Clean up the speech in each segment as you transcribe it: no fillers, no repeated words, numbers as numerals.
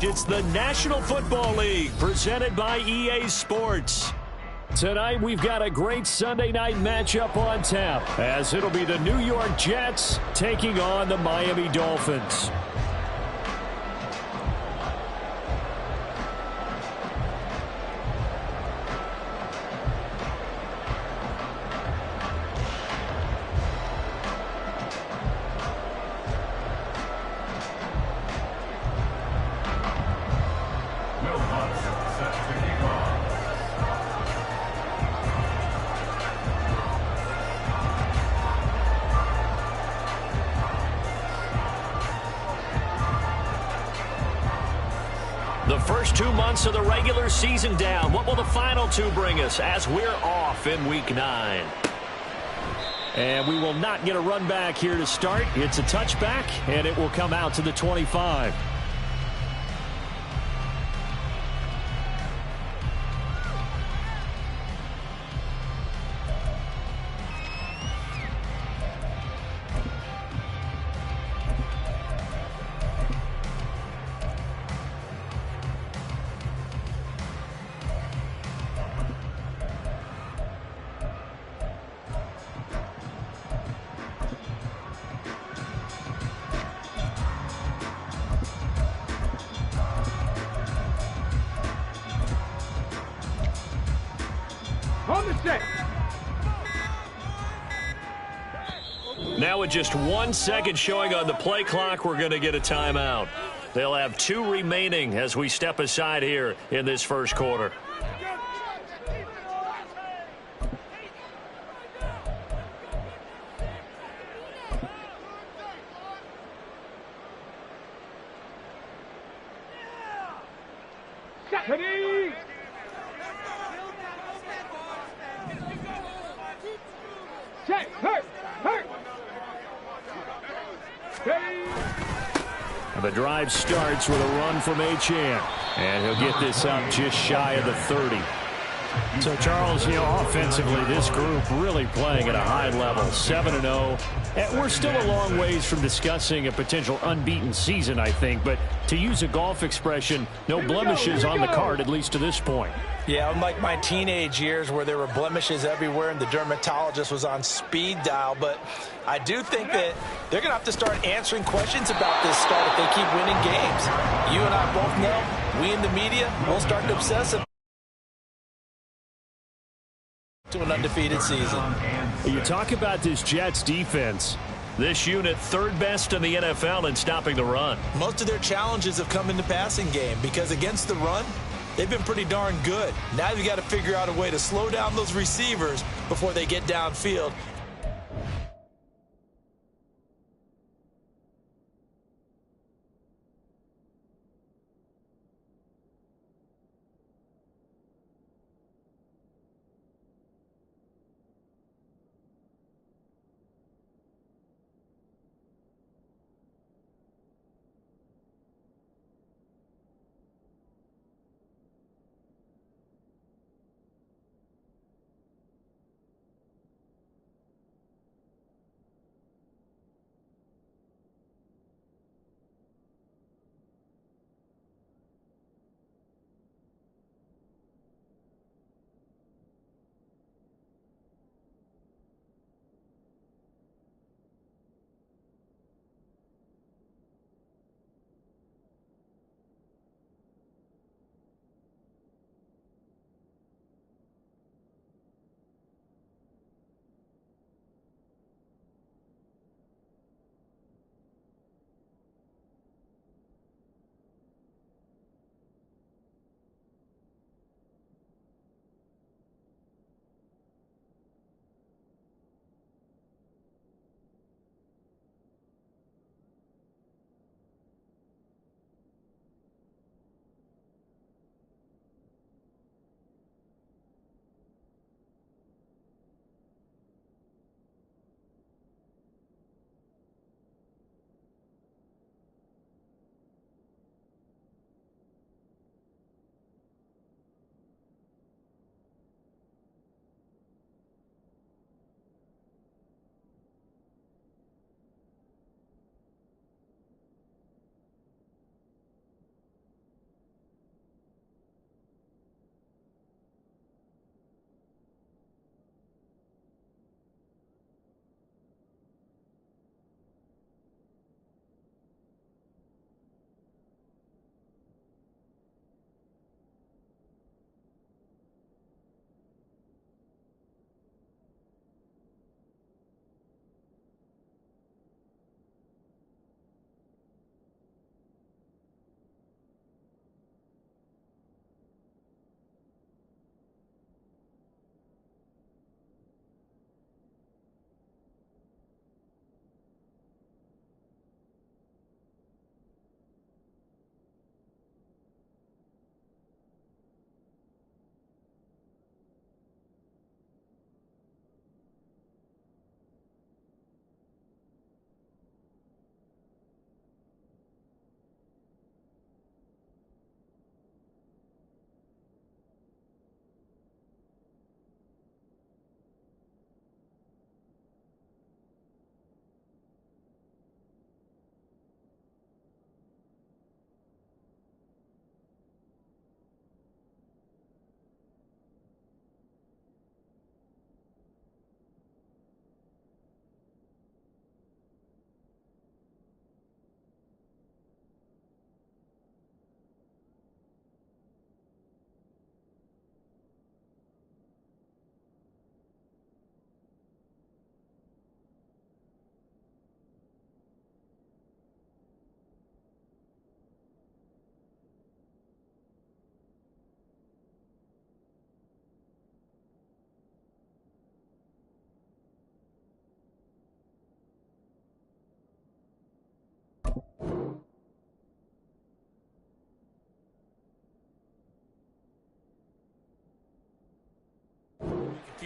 It's the National Football League presented by EA Sports. Tonight we've got a great Sunday night matchup on tap as it'll be the New York Jets taking on the Miami Dolphins. The first 2 months of the regular season down. What will the final two bring us as we're off in Week 9? And we will not get a run back here to start. It's a touchback, and it will come out to the 25. Now with just 1 second showing on the play clock, we're going to get a timeout. They'll have 2 remaining as we step aside here in this first quarter. The drive starts with a run from Achane, and he'll get this up just shy of the 30. So, Charles, offensively, this group really playing at a high level, 7-0. And we're still a long ways from discussing a potential unbeaten season, I think. But to use a golf expression, no blemishes on the card, at least to this point. Yeah, unlike my teenage years where there were blemishes everywhere and the dermatologist was on speed dial. But I do think that they're going to have to start answering questions about this start if they keep winning games. You and I both know, we in the media, we'll start to obsess about to an undefeated season. You talk about this Jets defense. This unit third best in the NFL in stopping the run. Most of their challenges have come in the passing game because against the run, they've been pretty darn good. Now you've got to figure out a way to slow down those receivers before they get downfield.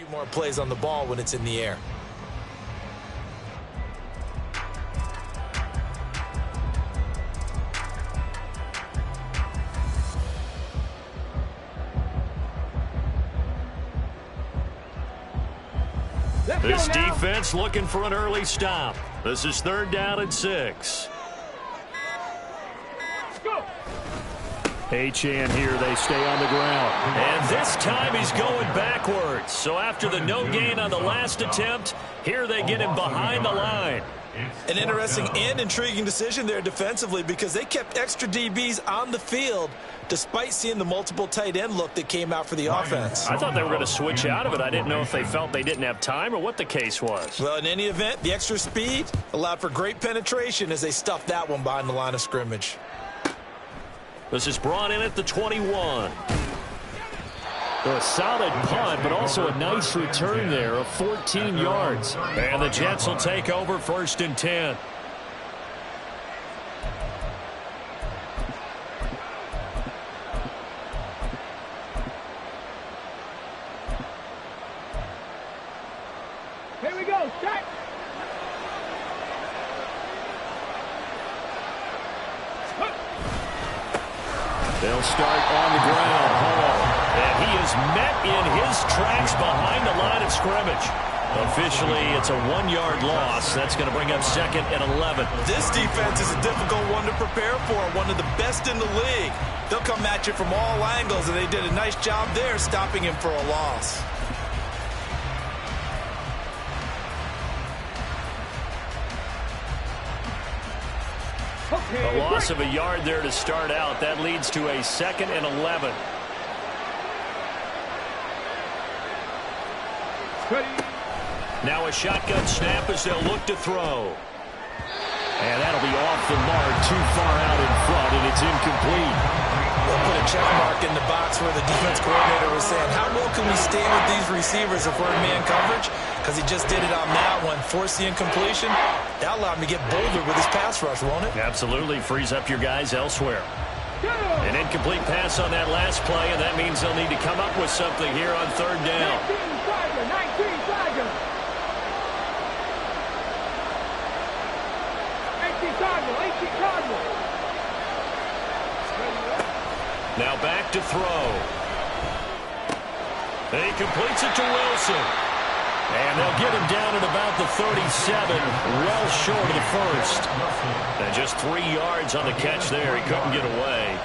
few more plays on the ball when it's in the air. This defense looking for an early stop. This is 3rd down and 6. Achane here, they stay on the ground. And this time he's going backwards. So after the no gain on the last attempt, here they get him behind the line. An interesting and intriguing decision there defensively because they kept extra DBs on the field despite seeing the multiple tight end look that came out for the offense. I thought they were going to switch out of it. I didn't know if they felt they didn't have time or what the case was. Well, in any event, the extra speed allowed for great penetration as they stuffed that one behind the line of scrimmage. This is brought in at the 21. So a solid punt, but also a nice return there of 14 yards. And the Jets will take over 1st and 10. Here we go, set. They'll start on the ground. Hall. And he is met in his tracks behind the line of scrimmage. Officially, it's a 1-yard loss. That's going to bring up 2nd and 11. This defense is a difficult one to prepare for, one of the best in the league. They'll come at you from all angles, and they did a nice job there stopping him for a loss. A loss of a yard there to start out. That leads to a 2nd and 11. Now a shotgun snap as they'll look to throw. And that'll be off the mark, too far out in front, and it's incomplete. They'll put a check mark in the box where the defense coordinator was saying, how well can we stay with these receivers if we're in man coverage? Because he just did it on that one, forced the incompletion. That allowed him to get bolder with his pass rush, won't it? Absolutely, frees up your guys elsewhere. An incomplete pass on that last play, and that means they'll need to come up with something here on 3rd down. 19 Tiger. Now back to throw. And he completes it to Wilson. And they'll get him down at about the 37, well short of the 1st. And just 3 yards on the catch there. He couldn't get away.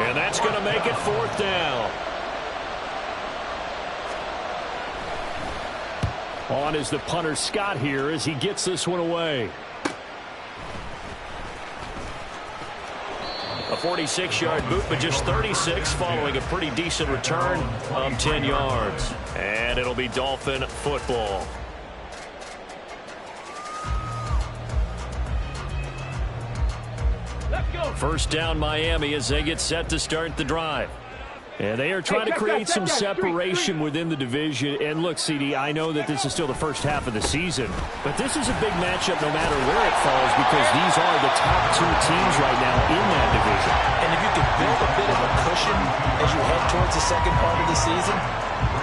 And that's going to make it 4th down. On is the punter Scott here as he gets this one away. A 46-yard boot, but just 36 following a pretty decent return of 10 yards. And it'll be Dolphin football. Let's go. 1st down Miami as they get set to start the drive. And they are trying to create some separation within the division. And look, CD, I know that this is still the first half of the season, but this is a big matchup no matter where it falls because these are the top 2 teams right now in that division. And if you can build a bit of a cushion as you head towards the second part of the season,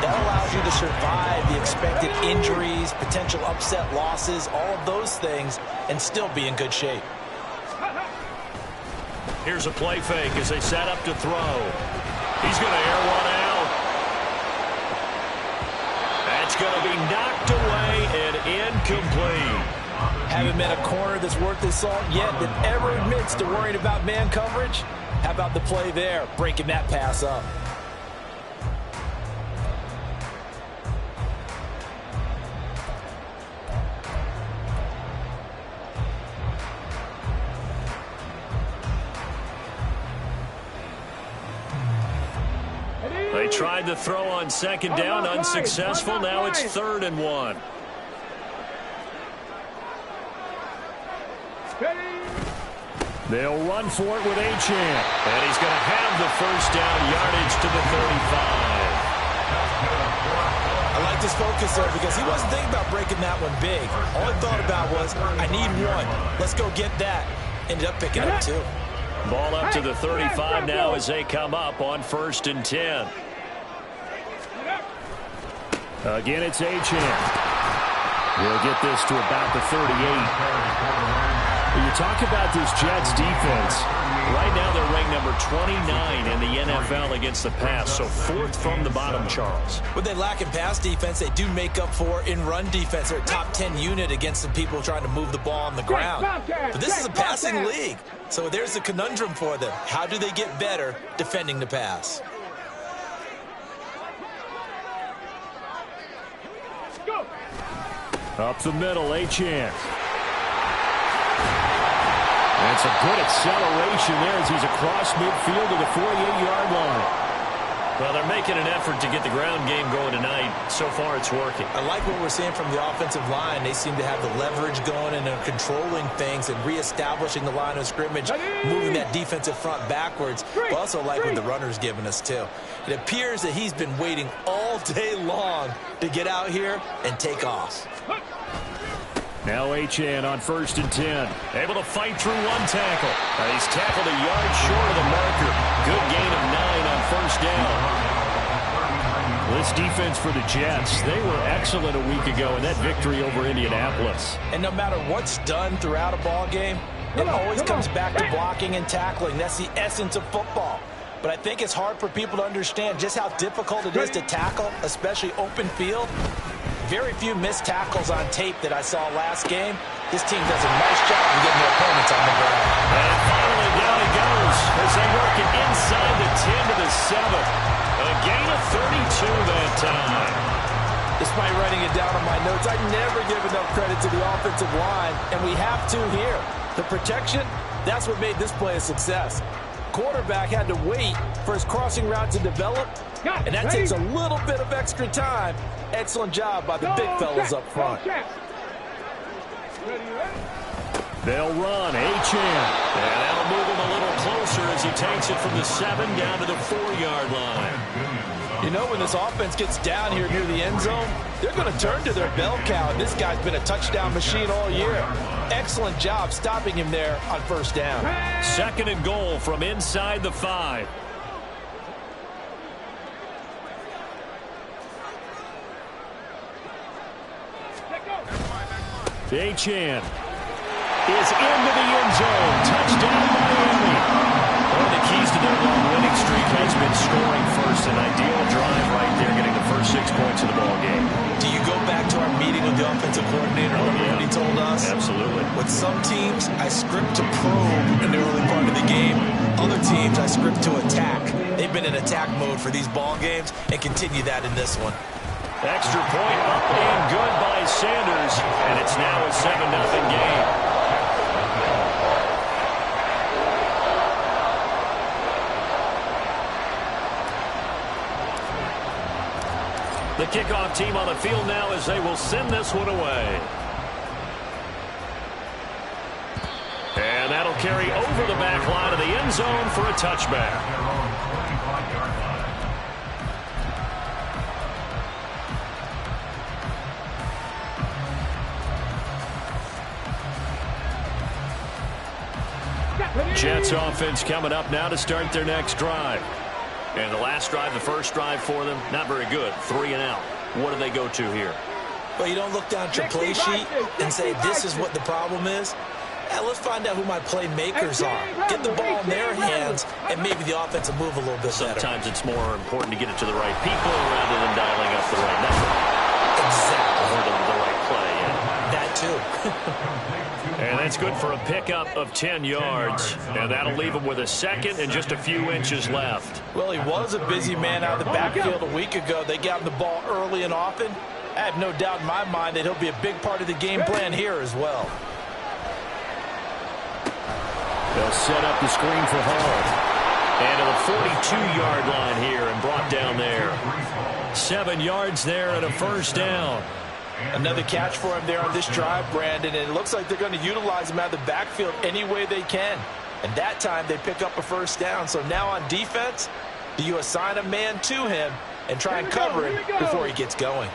that allows you to survive the expected injuries, potential upset losses, all of those things, and still be in good shape. Here's a play fake as they set up to throw. He's going to air one out. That's going to be knocked away and incomplete. Haven't met a corner that's worth his salt yet that ever admits to worrying about man coverage. How about the play there, breaking that pass up? They tried to throw on 2nd down, unsuccessful. Now it's 3rd and 1. They'll run for it with Achane. And he's going to have the 1st down, yardage to the 35. I like this focus there because he wasn't thinking about breaking that one big. All he thought about was, I need one. Let's go get that. Ended up picking up 2. Ball up to the 35 now as they come up on 1st and 10. Again, it's Achane. He'll get this to about the 38. You talk about this Jets defense. Right now they're ranked number 29 in the NFL against the pass, so fourth from the bottom, Charles. What they lack in pass defense, they do make up for in run defense. They're a top 10 unit against the people trying to move the ball on the ground. But this is a passing league, so there's a conundrum for them. How do they get better defending the pass? Up the middle, Achane. And some good acceleration there as he's across midfield to the 48-yard line. Well, they're making an effort to get the ground game going tonight. So far, it's working. I like what we're seeing from the offensive line. They seem to have the leverage going and they're controlling things and reestablishing the line of scrimmage, moving that defensive front backwards. But also like what the runner's giving us, too. It appears that he's been waiting all day long to get out here and take off. Now Achane on 1st and 10. Able to fight through one tackle. He's tackled a yard short of the marker. Good gain of 9 on 1st down. This defense for the Jets, they were excellent a week ago in that victory over Indianapolis. And no matter what's done throughout a ball game, it always comes back to blocking and tackling. That's the essence of football. But I think it's hard for people to understand just how difficult it is to tackle, especially open field. Very few missed tackles on tape that I saw last game. This team does a nice job of getting their opponents on the ground. And finally down he goes as they work it inside the 10 to the 7. A gain of 32 that time. Despite writing it down on my notes, I never give enough credit to the offensive line, and we have to here. The protection, that's what made this play a success. Quarterback had to wait for his crossing route to develop, and that takes a little bit of extra time. Excellent job by the big fellas up front. They'll run, Achane. And that'll move him a little closer as he takes it from the 7 down to the 4-yard line. You know, when this offense gets down here near the end zone, they're going to turn to their bell cow. And this guy's been a touchdown machine all year. Excellent job stopping him there on 1st down. 2nd and goal from inside the 5. Achane is into the end zone. Touchdown, Miami. One of the keys to their long winning streak has been scoring first. An ideal drive right there, getting the first 6 points of the ball game. Do you go back to our meeting with the offensive coordinator? Remember what he told us? Absolutely. With some teams, I script to probe in the early part of the game. Other teams, I script to attack. They've been in attack mode for these ball games and continue that in this one. Extra point up and good by Sanders, and it's now a 7-0 game. The kickoff team on the field now as they will send this one away. And that'll carry over the back line of the end zone for a touchback. Jets offense coming up now to start their next drive. And the last drive, the first drive for them, not very good. 3 and out. What do they go to here? Well, you don't look down at your play sheet and say, this is what the problem is. Let's find out who my playmakers are. Get the ball in their hands, and maybe the offense will move a little bit better. Sometimes it's more important to get it to the right people rather than dialing up the right number. Exactly. Or the right play. Yeah. That too. And that's good for a pickup of 10 yards. And that'll leave him with a 2nd and just a few inches left. Well, he was a busy man out of the backfield a week ago. They got him the ball early and often. I have no doubt in my mind that he'll be a big part of the game plan here as well. They'll set up the screen for Hall. And to the 42-yard line here and brought down there. 7 yards there and a 1st down. Another catch for him there on this drive, Brandon, and it looks like they're going to utilize him out of the backfield any way they can. And that time they pick up a 1st down. So now on defense, do you assign a man to him and try and cover him before he gets going?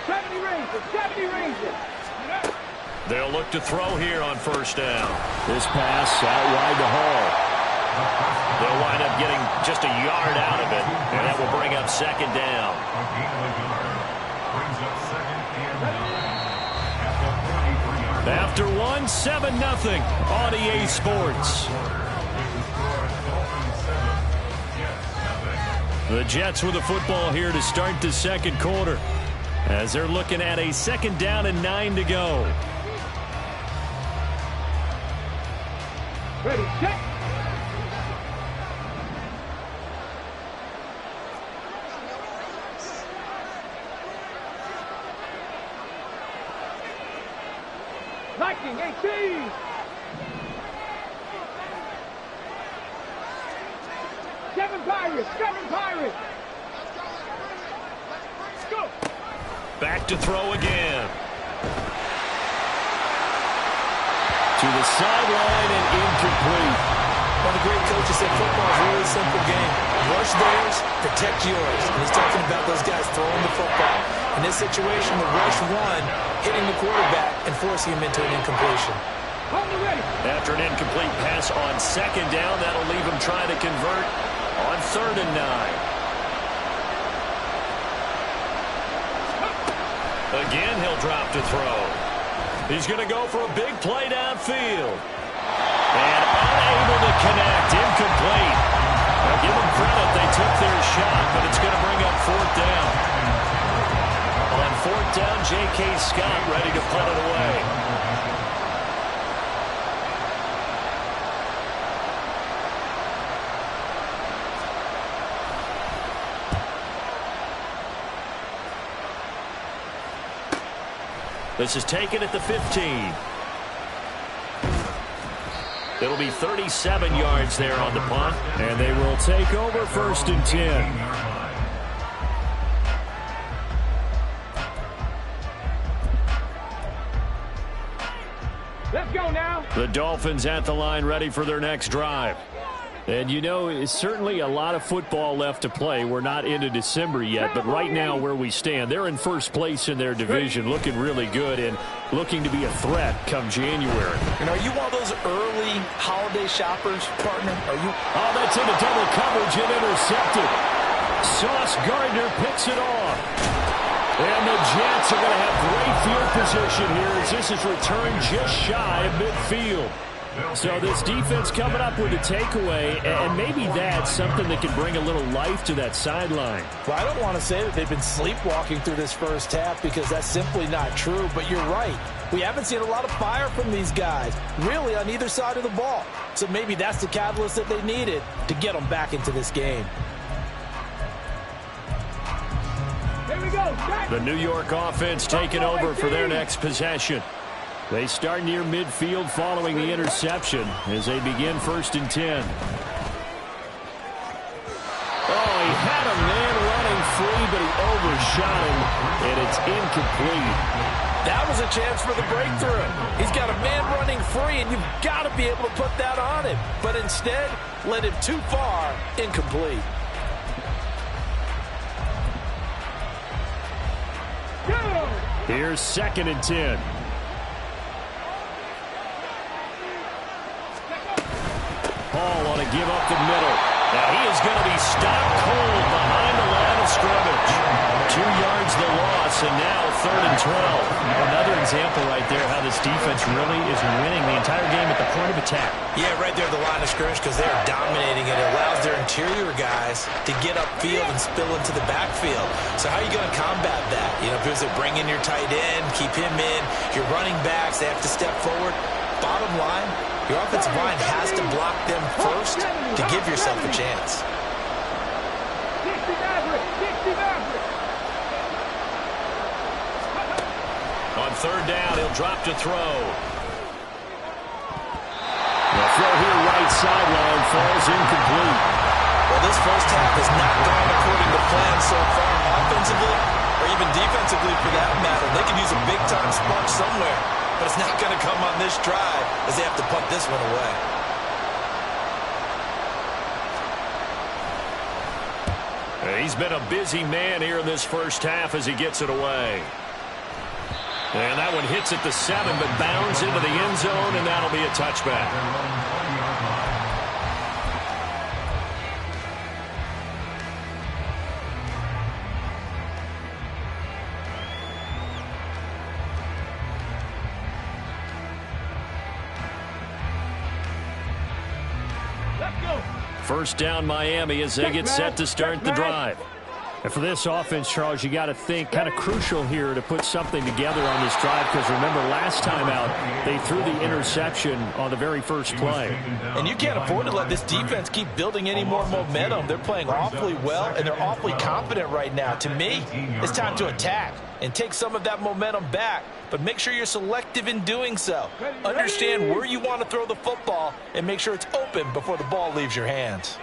70 Rangers. They'll look to throw here on 1st down. This pass out wide to Hall. They'll wind up getting just a yard out of it, and that will bring up second down. After one, 7-0 on EA Sports. The Jets with the football here to start the second quarter, as they're looking at a 2nd down and 9 to go. Ready, set. Viking 18. Seven Pirates. Let's go. Back to throw again. To the sideline and incomplete. One of the great coaches said football is a really simple game. Rush theirs, protect yours. And he's talking about those guys throwing the football. In this situation, the rush one, hitting the quarterback and forcing him into an incompletion. After an incomplete pass on 2nd down, that'll leave him trying to convert on 3rd and 9. Again, he'll drop to throw. He's going to go for a big play downfield. And unable to connect, incomplete. Now give them credit, they took their shot, but it's going to bring up 4th down. On 4th down, J.K. Scott ready to punt it away. This is taken at the 15. It'll be 37 yards there on the punt, and they will take over 1st and 10. Let's go now. The Dolphins at the line ready for their next drive. And, you know, it's certainly a lot of football left to play. We're not into December yet, but right now where we stand, they're in 1st place in their division, looking really good and looking to be a threat come January. And are you one of those early holiday shoppers, partner? Are you? Oh, that's into double coverage and intercepted. Sauce Gardner picks it off. And the Jets are going to have great field position here as this is returned just shy of midfield. So this defense coming up with a takeaway, and maybe that's something that can bring a little life to that sideline. Well, I don't want to say that they've been sleepwalking through this first half because that's simply not true, but you're right. We haven't seen a lot of fire from these guys, really on either side of the ball. So maybe that's the catalyst that they needed to get them back into this game. Here we go. The New York offense taking over for their next possession. They start near midfield following the interception as they begin 1st and 10. Oh, he had a man running free, but he overshot him, and it's incomplete. That was a chance for the breakthrough. He's got a man running free, and you've got to be able to put that on him. But instead, led him too far, incomplete. Here's 2nd and 10. Paul on a give up the middle. Now he is going to be stopped cold behind the line of scrimmage. 2 yards the loss, and now 3rd and 12. Another example right there how this defense really is winning the entire game at the point of attack. Yeah, right there at the line of scrimmage because they're dominating it. It allows their interior guys to get upfield and spill into the backfield. So how are you going to combat that? You know, because they bring in your tight end, keep him in. Your running backs, they have to step forward. Bottom line, your offensive line has to block them first to give yourself a chance. 60 Maverick. On 3rd down, he'll drop to throw. The throw here right sideline falls incomplete. Well, this first half has not gone according to plan so far offensively or even defensively for that matter. They could use a big-time spark somewhere, but it's not going to come on this drive as they have to punt this one away. He's been a busy man here in this first half as he gets it away. And that one hits at the 7, but bounds into the end zone, and that'll be a touchback. First down Miami as they get set to start the drive. And for this offense, Charles, you got to think kind of crucial here to put something together on this drive, because remember last time out they threw the interception on the very first play. And you can't afford to let this defense keep building any more momentum. They're playing awfully well, and they're awfully confident right now. To me, it's time to attack and take some of that momentum back, but make sure you're selective in doing so. Understand where you want to throw the football and make sure it's open before the ball leaves your hands.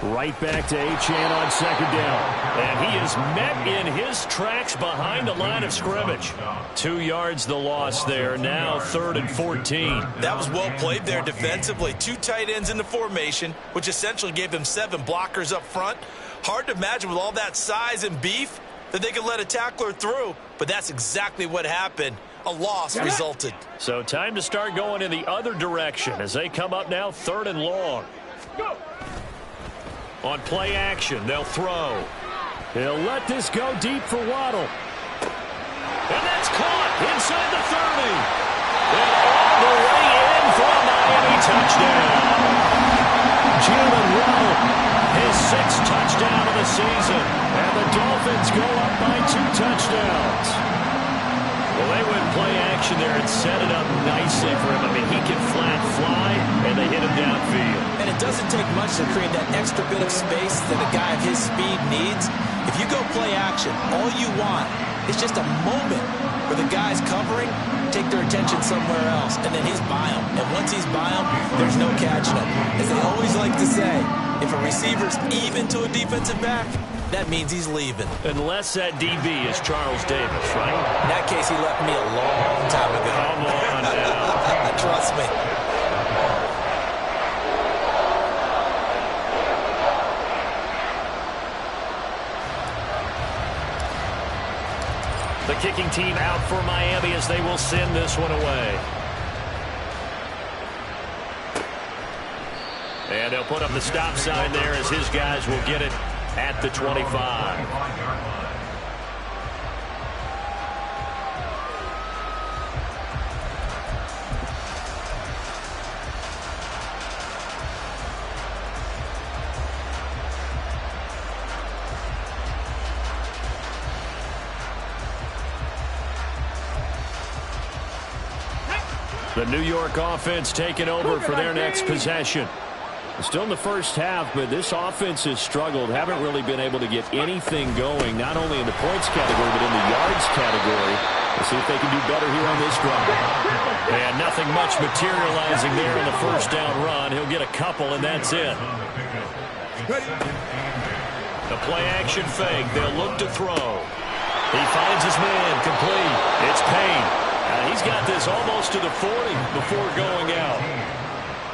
Right back to Achane on second down. And he is met in his tracks behind the line of scrimmage. 2 yards the loss there. Now 3rd and 14. That was well played there defensively. 2 tight ends in the formation, which essentially gave them 7 blockers up front. Hard to imagine with all that size and beef that they could let a tackler through, but that's exactly what happened. A loss resulted. So time to start going in the other direction as they come up now 3rd and long. Go. On play action, they'll throw. He'll let this go deep for Waddle. And that's caught inside the 30. And all the way in for a Miami touchdown. Jalen Waddle, his 6th touchdown of the season. And the Dolphins go up by 2 touchdowns. Well, they went play action there and set it up nicely for him. I mean, he can flat fly, and they hit him downfield. And it doesn't take much to create that extra bit of space that a guy of his speed needs. If you go play action, all you want is just a moment where the guy's covering, take their attention somewhere else, and then he's by him. And once he's by him, there's no catching him. As they always like to say, if a receiver's even to a defensive back, that means he's leaving. Unless that DB is Charles Davis, right? In that case, he left me a long time ago. Come on now. Trust me. The kicking team out for Miami as they will send this one away. And they'll put up the stop sign there as his guys will get it at the 25. The New York offense taking over for their next possession. Still in the first half, but this offense has struggled. Haven't really been able to get anything going, not only in the points category, but in the yards category. We'll see if they can do better here on this drive. And nothing much materializing there on the first down run. He'll get a couple, and that's it. The play-action fake. They'll look to throw. He finds his man, complete. It's Payne. He's got this almost to the 40 before going out.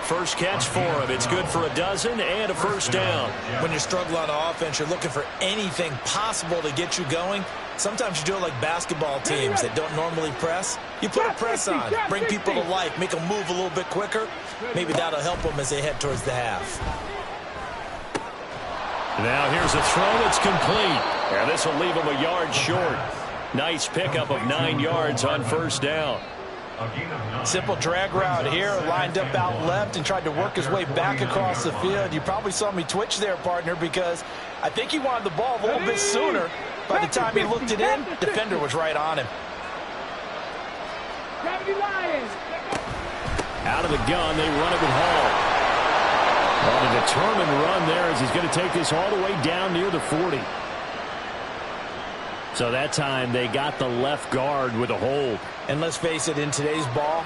First catch for him. It's good for a dozen and a first down. When you struggle on offense, you're looking for anything possible to get you going. Sometimes you do it like basketball teams that don't normally press. You put a press on, bring people to life, make them move a little bit quicker. Maybe that'll help them as they head towards the half. Now here's a throw. It's complete. And this will leave him a yard short. Nice pickup of 9 yards on first down. Simple drag route here, lined up out left and tried to work his way back across the field. You probably saw me twitch there, partner, because I think he wanted the ball a little bit sooner. By the time he looked it in, defender was right on him. Out of the gun, they run it with Hall. On a determined run there as he's going to take this all the way down near the 40. So that time they got the left guard with a hold. And let's face it, in today's ball,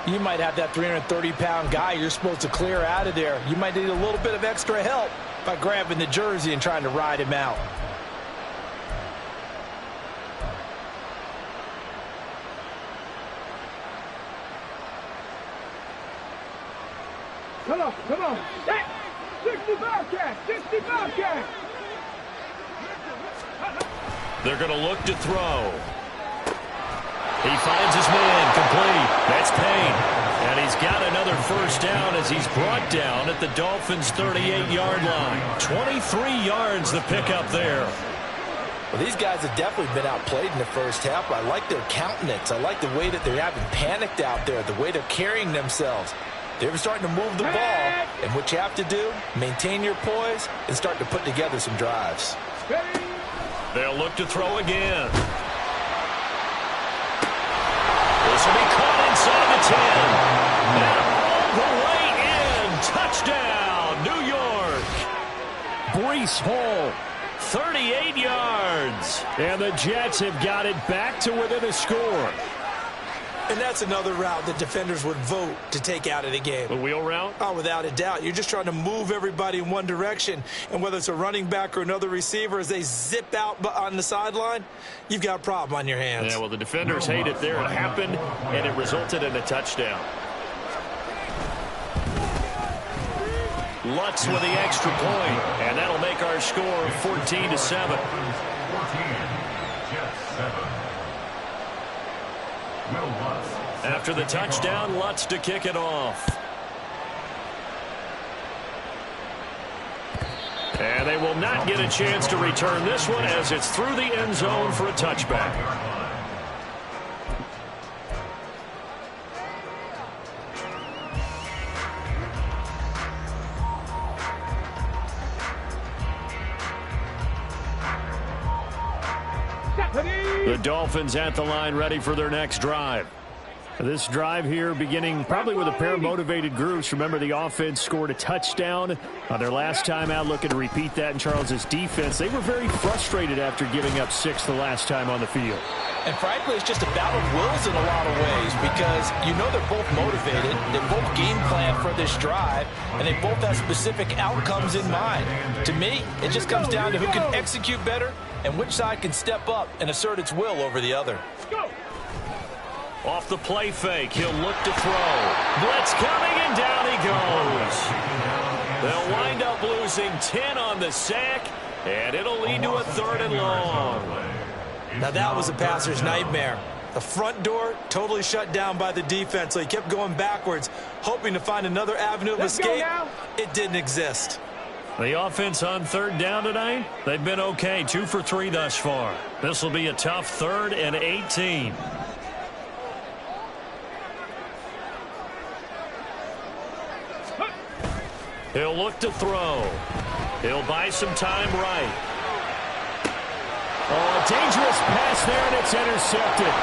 you might have that 330-pound guy you're supposed to clear out of there. You might need a little bit of extra help by grabbing the jersey and trying to ride him out. Come on, come on. 65 cash, 65 cash. They're going to look to throw. He finds his man, complete. That's Payne. And he's got another first down as he's brought down at the Dolphins' 38-yard line. 23 yards the pickup there. Well, these guys have definitely been outplayed in the first half. I like their countenance. I like the way that they're having panicked out there, the way they're carrying themselves. They're starting to move the ball, and what you have to do, maintain your poise and start to put together some drives. They'll look to throw again. This will be caught inside the 10. And all the way in. Touchdown, New York. Breece Hall, 38 yards. And the Jets have got it back to within a score. And that's another route that defenders would vote to take out of the game. The wheel route? Oh, without a doubt. You're just trying to move everybody in one direction. And whether it's a running back or another receiver, as they zip out on the sideline, you've got a problem on your hands. Yeah, well, the defenders hate it there. It happened, and it resulted in a touchdown. Lutz with the extra point, and that'll make our score 14-7. After the touchdown, Lutz to kick it off. And they will not get a chance to return this one as it's through the end zone for a touchback. The Dolphins at the line ready for their next drive. This drive here beginning probably with a pair of motivated groups. Remember, the offense scored a touchdown on their last time out, looking to repeat that in Charles's defense. They were very frustrated after giving up 6 the last time on the field. And frankly, it's just a battle of wills in a lot of ways because you know they're both motivated, they're both game planned for this drive, and they both have specific outcomes in mind. To me, it just comes down to who can execute better and which side can step up and assert its will over the other. Off the play fake, he'll look to throw. Blitz coming, and down he goes. They'll wind up losing 10 on the sack, and it'll lead to a 3rd and long. Now that was a passer's nightmare. The front door totally shut down by the defense, so he kept going backwards, hoping to find another avenue of escape. It didn't exist. The offense on 3rd down tonight, they've been okay, 2 for 3 thus far. This will be a tough 3rd and 18. He'll look to throw. He'll buy some time right. Oh, a dangerous pass there, and it's intercepted.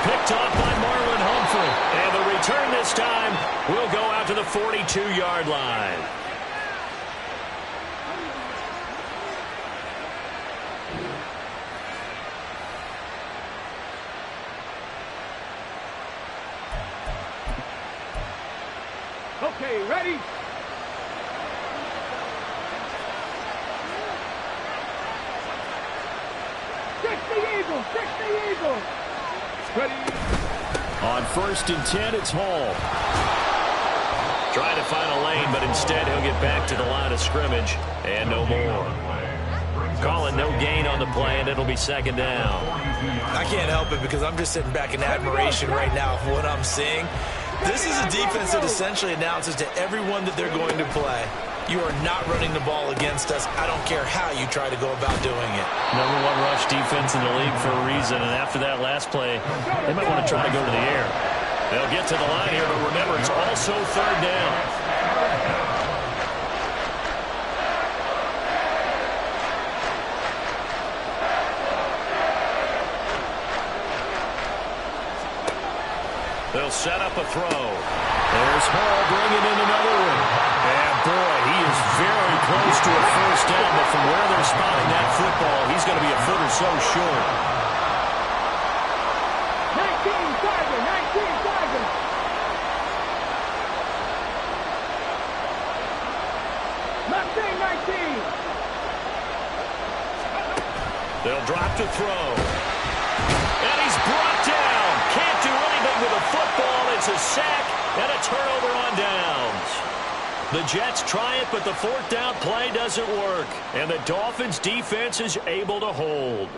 Picked off by Marlon Humphrey. And the return this time will go out to the 42-yard line. Okay, ready? Fix the Eagles! Ready? On 1st and 10, it's Hall. Trying to find a lane, but instead he'll get back to the line of scrimmage and no more. Calling no gain on the play, and it'll be 2nd down. I can't help it because I'm just sitting back in admiration right now of what I'm seeing. This is a defense that essentially announces to everyone that they're going to play, you are not running the ball against us. I don't care how you try to go about doing it. #1 rush defense in the league for a reason, and after that last play, they might want to try to go to the air. They'll get to the line here, but remember, it's also 3rd down. They'll set up a throw. There's Hall bringing in another one. And boy, he is very close to a 1st down, but from where they're spotting that football, he's going to be a foot or so short. 19 Tiger! Mustang 19! They'll drop to throw. And he's brought down. Can't do anything with a football. It's a sack and a turnover on downs. The Jets try it, but the 4th down play doesn't work. And the Dolphins' defense is able to hold.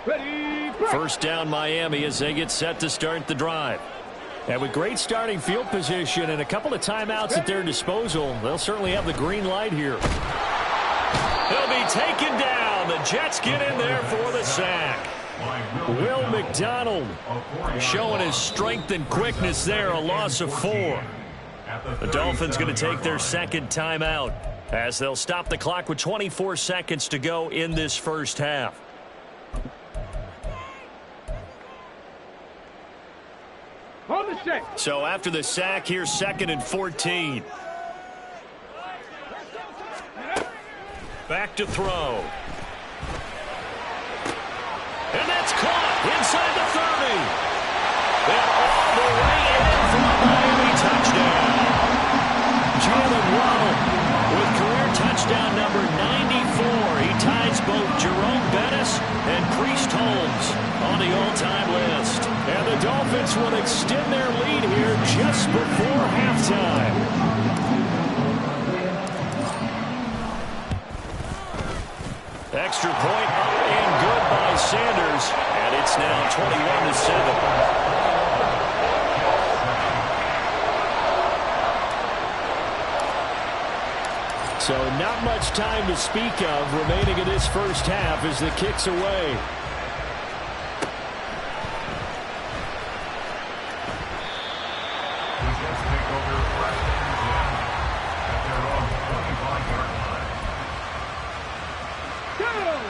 Ready? 1st down Miami as they get set to start the drive. And with great starting field position and a couple of timeouts at their disposal, they'll certainly have the green light here. He'll be taken down. The Jets get in there for the sack. Will McDonald showing his strength and quickness there, a loss of 4. The Dolphins going to take their second timeout as they'll stop the clock with 24 seconds to go in this first half. On the set. So after the sack, here's 2nd and 14. Back to throw. And that's caught inside the 30. And all the way in for a Miami touchdown. Jalen Waddle with career touchdown number 94. He ties both Jerome Bettis and Priest Holmes on the all-time list. And the Dolphins will extend their lead here just before halftime. Extra point up and good by Sanders, and it's now 21-7. So not much time to speak of remaining in this first half as the kick's away.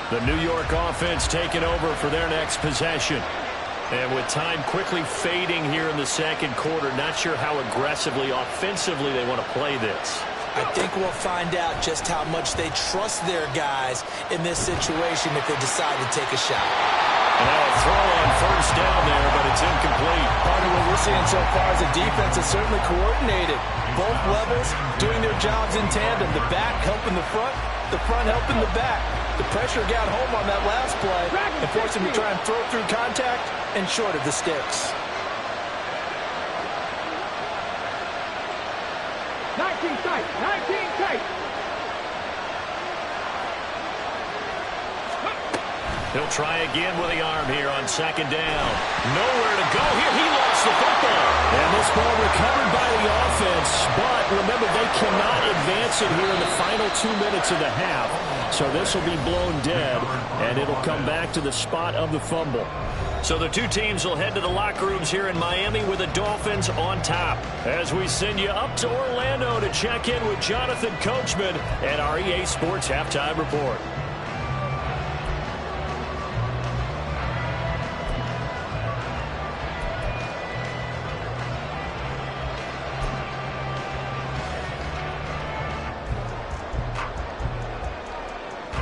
The New York offense taking over for their next possession. And with time quickly fading here in the second quarter, not sure how aggressively, offensively they want to play this. I think we'll find out just how much they trust their guys in this situation if they decide to take a shot. And now a throw on first down there, but it's incomplete. Part of what we're seeing so far is the defense is certainly coordinated. Both levels doing their jobs in tandem. The back helping the front helping the back. The pressure got home on that last play and forced him to try and throw through contact and short of the sticks. 19 tight, 19 tight. He'll try again with the arm here on second down. Nowhere to go here. He lost the football. And this ball recovered by the offense. But remember, they cannot advance it here in the final 2 minutes of the half. So this will be blown dead, and it'll come back to the spot of the fumble. So the two teams will head to the locker rooms here in Miami with the Dolphins on top. As we send you up to Orlando to check in with Jonathan Coachman and our EA Sports Halftime Report.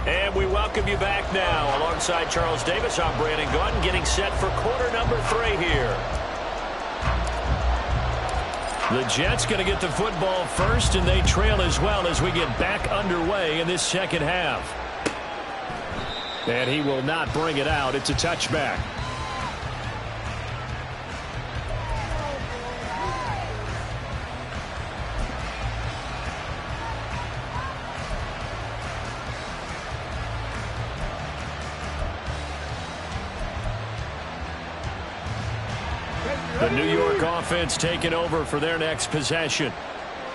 And we welcome you back now. Alongside Charles Davis, I'm Brandon Gaudin, getting set for quarter number 3 here. The Jets going to get the football first, and they trail as well as we get back underway in this second half. And he will not bring it out. It's a touchback. The New York offense taking over for their next possession.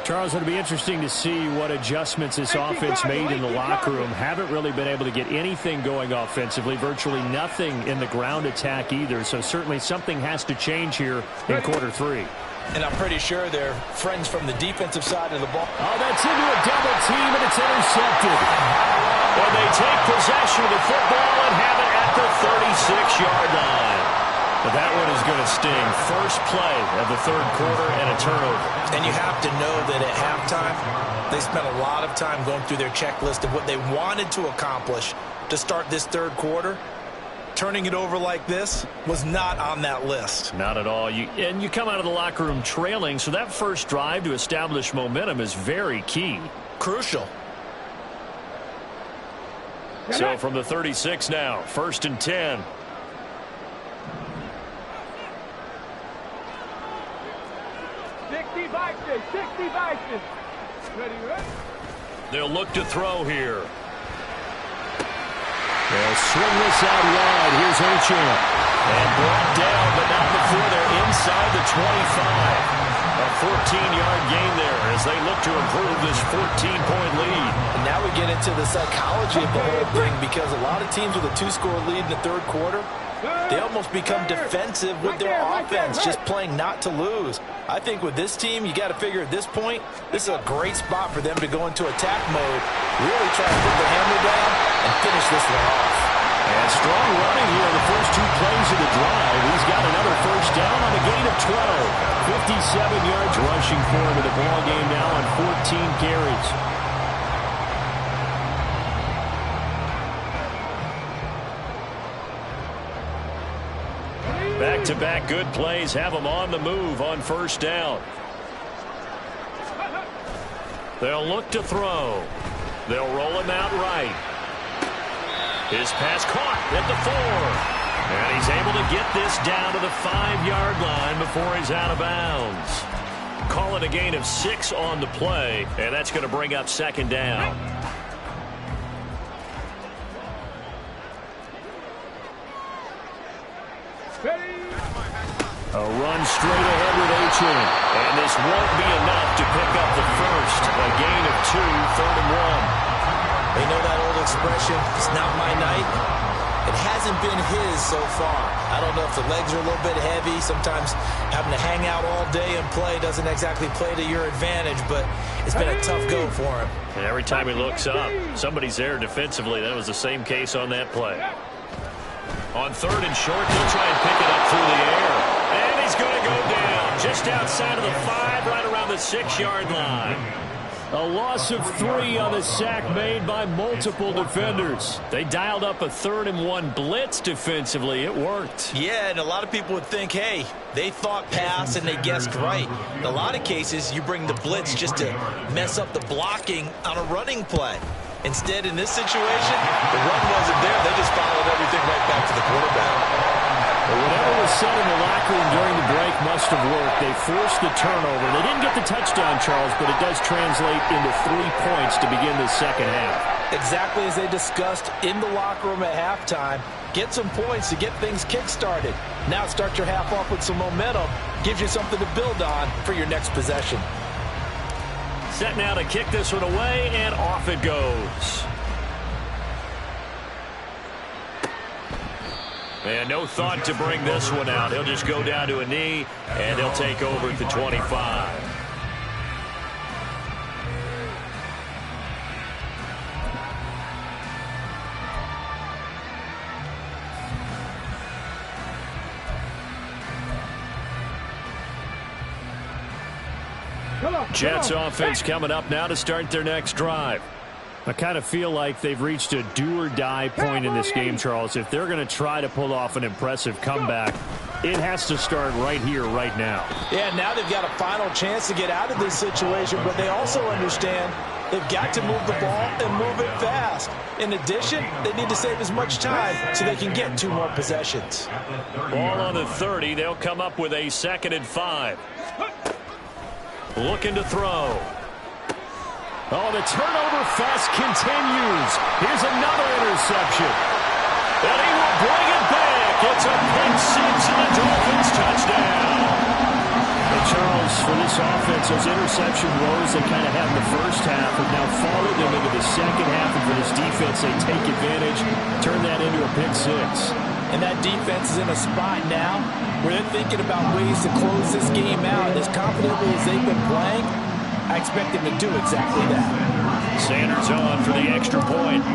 Charles, it'll be interesting to see what adjustments this offense made in the locker room. Haven't really been able to get anything going offensively, virtually nothing in the ground attack either. So certainly something has to change here in quarter 3. And I'm pretty sure they're friends from the defensive side of the ball. Oh, that's into a double team, and it's intercepted. And they take possession of the football and have it at the 36-yard line. But that one is going to sting. First play of the third quarter and a turnover. And you have to know that at halftime, they spent a lot of time going through their checklist of what they wanted to accomplish to start this third quarter. Turning it over like this was not on that list. Not at all. And you come out of the locker room trailing, so that first drive to establish momentum is very key. Crucial. So from the 36 now, 1st and 10. They'll look to throw here. They'll swing this out wide. Here's Achane. And brought down, but not before they're inside the A 14-yard gain there as they look to improve this 14-point lead. And now we get into the psychology of the whole thing, because a lot of teams with a 2-score lead in the third quarter, they almost become defensive with their offense, just playing not to lose. I think with this team, you got to figure at this point, this is a great spot for them to go into attack mode, really try to put the hammer down and finish this one off. And strong running here in the first 2 plays of the drive. He's got another first down on a gain of 12. 57 yards rushing for him in the ball game now on 14 carries. Back-to-back good plays have them on the move on first down. They'll look to throw. They'll roll him out right. His pass caught at the 4. And he's able to get this down to the 5-yard line before he's out of bounds. Call it a gain of 6 on the play, and that's going to bring up second down. A run straight ahead with Achane. And this won't be enough to pick up the first. A gain of 2, 3rd and 1. They know that old expression, it's not my night. It hasn't been his so far. I don't know if the legs are a little bit heavy. Sometimes having to hang out all day and play doesn't exactly play to your advantage, but it's been a tough go for him. And every time he looks up, somebody's there defensively. That was the same case on that play. On 3rd and short, he'll try and pick it up through the air. And he's going to go down just outside of the 5, right around the 6-yard line. A loss of 3 on the sack made by multiple defenders. They dialed up a 3rd and 1 blitz defensively. It worked. Yeah, and a lot of people would think, hey, they thought pass and they guessed right. In a lot of cases, you bring the blitz just to mess up the blocking on a running play. Instead, in this situation, the run wasn't there. They just followed everything right back to the quarterback. Whatever was said in the locker room during the break must have worked. They forced the turnover. They didn't get the touchdown, Charles, but it does translate into 3 points to begin the second half. Exactly as they discussed in the locker room at halftime. Get some points to get things kick-started. Now start your half off with some momentum. Gives you something to build on for your next possession. Set now to kick this one away, and off it goes. And no thought to bring this one out. He'll just go down to a knee, and they'll take over at the 25. Jets offense coming up now to start their next drive. I kind of feel like they've reached a do-or-die point in this game, Charles. If they're going to try to pull off an impressive comeback, it has to start right here, right now. Yeah, now they've got a final chance to get out of this situation, but they also understand they've got to move the ball and move it fast. In addition, they need to save as much time so they can get 2 more possessions. Ball on the 30. They'll come up with a 2nd and 5. Looking to throw. Oh, the turnover fest continues. Here's another interception. And he will bring it back. It's a pick 6 and a Dolphins touchdown. And Charles, for this offense, those interception woes they kind of had in the first half have now followed them into the second half. And for this defense, they take advantage, turn that into a pick 6. And that defense is in a spot now where they're thinking about ways to close this game out. And as confidently as they've been playing, I expect them to do exactly that. Sanders on for the extra point.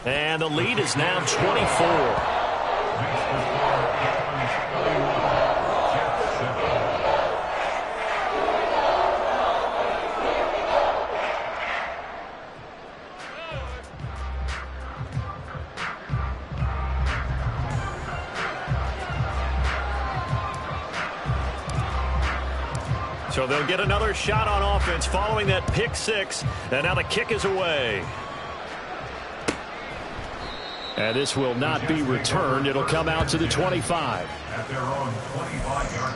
And the lead is now 24. So they'll get another shot on offense following that pick 6. And now the kick is away. And this will not be returned. It'll come out to the 25. At their own 25-yard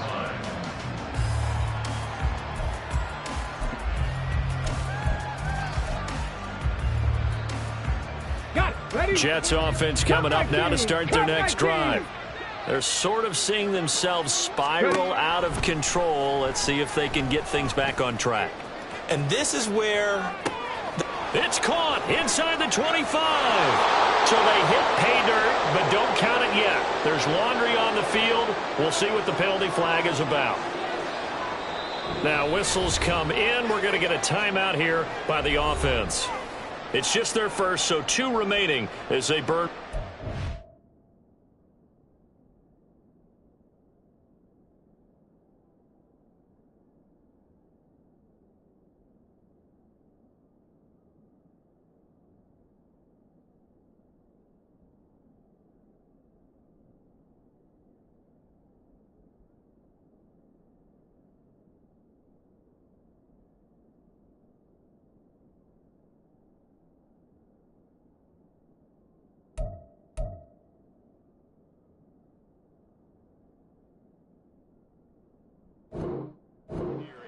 line. Jets offense coming up now to start their next drive. They're sort of seeing themselves spiral out of control. Let's see if they can get things back on track. And this is where... It's caught inside the 25. So they hit pay dirt, but don't count it yet. There's laundry on the field. We'll see what the penalty flag is about. Now whistles come in. We're going to get a timeout here by the offense. It's just their first, so 2 remaining as they burn.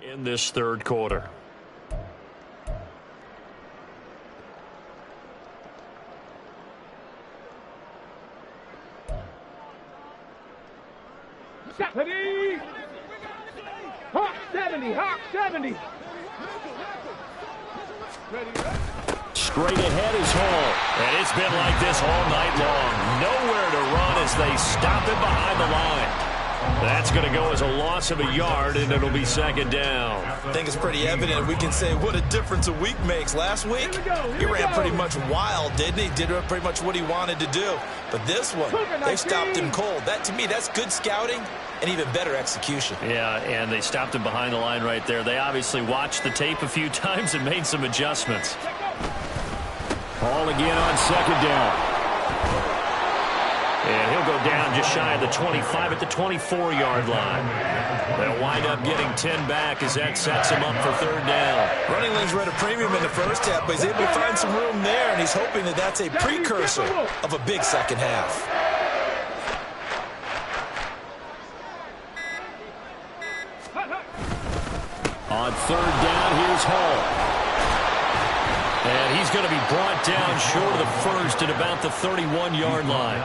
In this third quarter. Ready? Hawk 70, Hawk 70. Ready? Straight ahead is Hall. And it's been like this all night long. Nowhere to run as they stop him behind the line. That's going to go as a loss of a yard, and it'll be second down. I think it's pretty evident. We can say what a difference a week makes. Last week, he ran pretty much wild, didn't he? Did pretty much what he wanted to do. But this one, they stopped him cold. That, to me, that's good scouting and even better execution. Yeah, and they stopped him behind the line right there. They obviously watched the tape a few times and made some adjustments. Ball again on second down. And he'll go down just shy of the 25 at the 24-yard line. They'll wind up getting 10 back as that sets him up for third down. Running lanes were at a premium in the first half, but he's able to find some room there, and he's hoping that that's a precursor of a big second half. On third down, here's Hall. And he's going to be brought down short of the first at about the 31-yard line.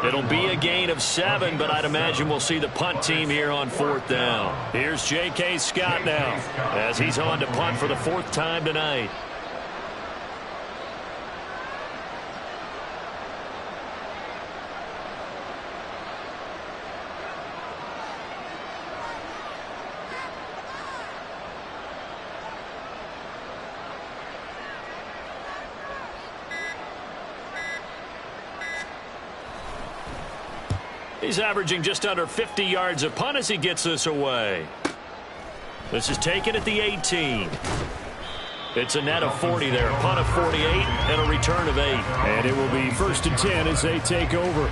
It'll be a gain of 7, but I'd imagine we'll see the punt team here on fourth down. Here's J.K. Scott now as he's on to punt for the 4th time tonight. He's averaging just under 50 yards a punt as he gets this away. This is taken at the 18. It's a net of 40 there. Punt of 48 and a return of 8. And it will be 1st and 10 as they take over.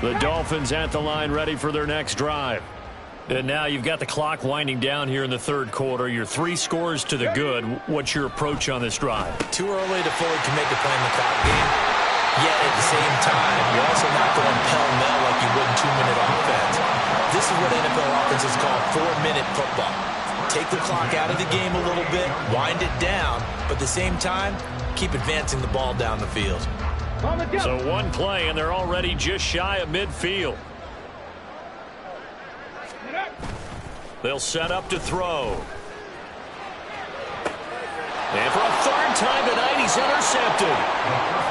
The Dolphins at the line ready for their next drive. And now you've got the clock winding down here in the third quarter. Your 3 scores to the good. What's your approach on this drive? Too early to fully commit to playing the clock game. Yet at the same time, you're also not going pell-mell like you would in 2-minute offense. This is what NFL offenses call 4-minute football. Take the clock out of the game a little bit, wind it down, but at the same time, keep advancing the ball down the field. So 1 play, and they're already just shy of midfield. They'll set up to throw. And for a 3rd time tonight, he's intercepted.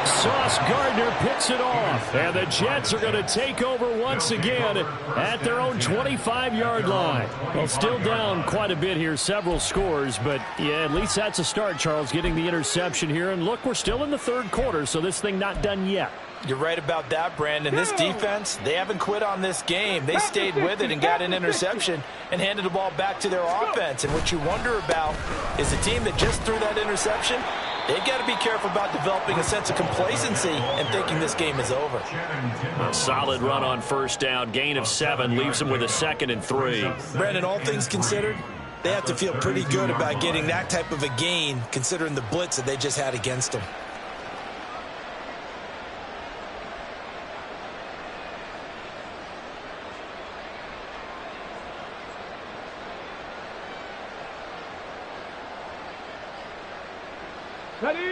Sauce Gardner picks it off. And the Jets are going to take over once again at their own 25-yard line. Well, still down quite a bit here, several scores. But, yeah, at least that's a start, Charles, getting the interception here. And, look, we're still in the third quarter, so this thing not done yet. You're right about that, Brandon. This defense, they haven't quit on this game. They stayed with it and got an interception and handed the ball back to their offense. And what you wonder about is the team that just threw that interception, they've got to be careful about developing a sense of complacency and thinking this game is over. A solid run on first down. Gain of 7 leaves them with a 2nd and 3. Brandon, all things considered, they have to feel pretty good about getting that type of a gain considering the blitz that they just had against them.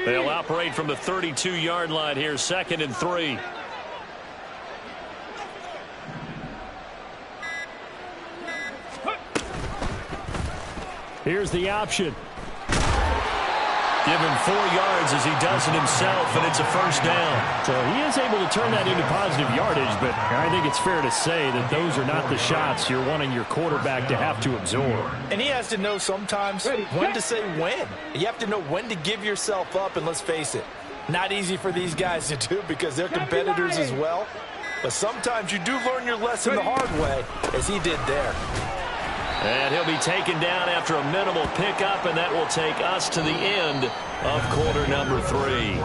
They'll operate from the 32-yard line here, 2nd and 3. Here's the option. Give him 4 yards as he does it himself, and it's a first down. So he is able to turn that into positive yardage, but I think it's fair to say that those are not the shots you're wanting your quarterback to have to absorb. And he has to know sometimes when to say when. You have to know when to give yourself up, and let's face it, not easy for these guys to do because they're competitors as well. But sometimes you do learn your lesson the hard way, as he did there. And he'll be taken down after a minimal pickup, and that will take us to the end of quarter number 3.